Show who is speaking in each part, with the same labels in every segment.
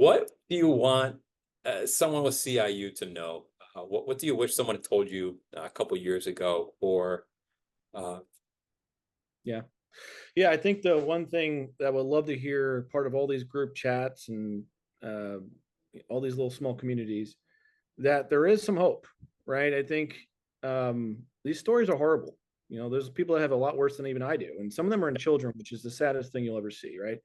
Speaker 1: What do you want someone with CIU to know? What do you wish someone had told you a couple years ago? Or uh,
Speaker 2: Yeah. Yeah. I think the one thing that I would love to hear part of all these group chats and uh, all these little small communities that there is some hope, right? I think these stories are horrible. There's people that have a lot worse than even I do. And some of them are in children, which is the saddest thing you'll ever see, right?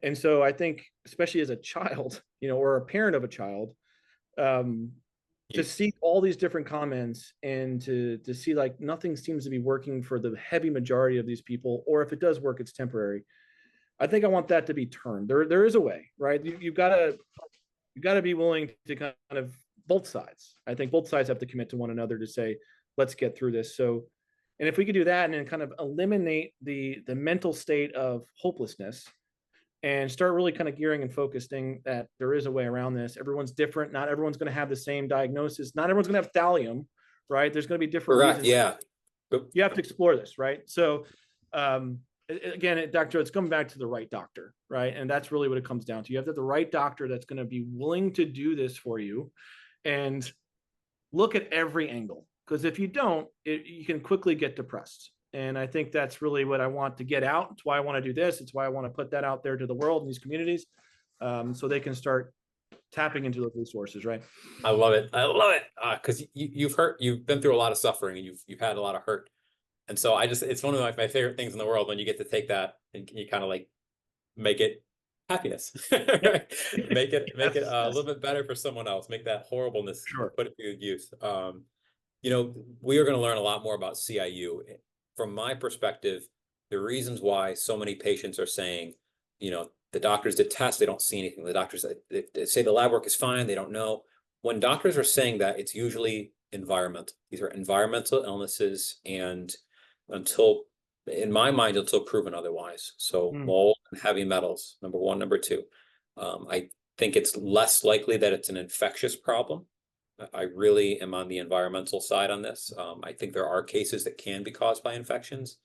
Speaker 2: And so I think, especially as a child, or a parent of a child, um, to
Speaker 1: you,
Speaker 2: see all these different comments and to see like nothing seems to be working for the heavy majority of these people, or if it does work, it's temporary. I think I want that to be turned. There is a way, right? You got to be willing to kind of both sides. I think both sides have to commit to one another to say, let's get through this. So, and if we could do that and then kind of eliminate the mental state of hopelessness and start really kind of gearing and focusing that there is a way around this. Everyone's different. Not everyone's going to have the same diagnosis. Not everyone's going to have thallium, right? There's going to be different
Speaker 1: correct,
Speaker 2: reasons.
Speaker 1: yeah.
Speaker 2: You have to explore this, right? So, again, doctor, it's coming back to the right doctor, right? And that's really what it comes down to. You have to have the right doctor that's going to be willing to do this for you and look at every angle. Because if you don't, you can quickly get depressed. And I think that's really what I want to get out. It's why I want to do this. It's why I want to put that out there to the world and these communities, so they can start tapping into those resources, right?
Speaker 1: I love it. I love it. Because you've been through a lot of suffering, and you've had a lot of hurt. And so it's one of my favorite things in the world when you get to take that and you kind of like make it happiness.
Speaker 2: Yep.
Speaker 1: Make it
Speaker 2: Yes,
Speaker 1: a
Speaker 2: yes,
Speaker 1: little bit better for someone else. Make that horribleness,
Speaker 2: sure.
Speaker 1: put it to good use. We are going to learn a lot more about CIU. From my perspective, the reasons why so many patients are saying, the doctors did tests, they don't see anything. The doctors they say the lab work is fine, they don't know. When doctors are saying that, it's usually environmental. These are environmental illnesses, and until, in my mind, until proven otherwise. So
Speaker 2: Mm,
Speaker 1: mold and heavy metals, number one. Number two, I think it's less likely that it's an infectious problem. I really am on the environmental side on this. I think there are cases that can be caused by infections.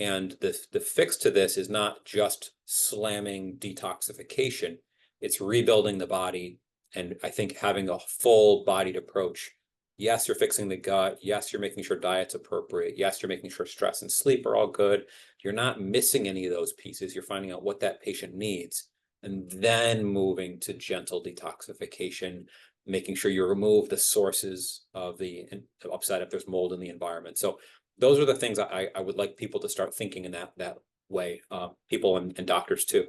Speaker 1: And the fix to this is not just slamming detoxification, it's rebuilding the body. And I think having a full bodied approach. Yes, you're fixing the gut. Yes, you're making sure diet's appropriate. Yes, you're making sure stress and sleep are all good. You're not missing any of those pieces. You're finding out what that patient needs and then moving to gentle detoxification, making sure you remove the sources of the upside if there's mold in the environment. So those are the things I would like people to start thinking in that way, people and doctors too.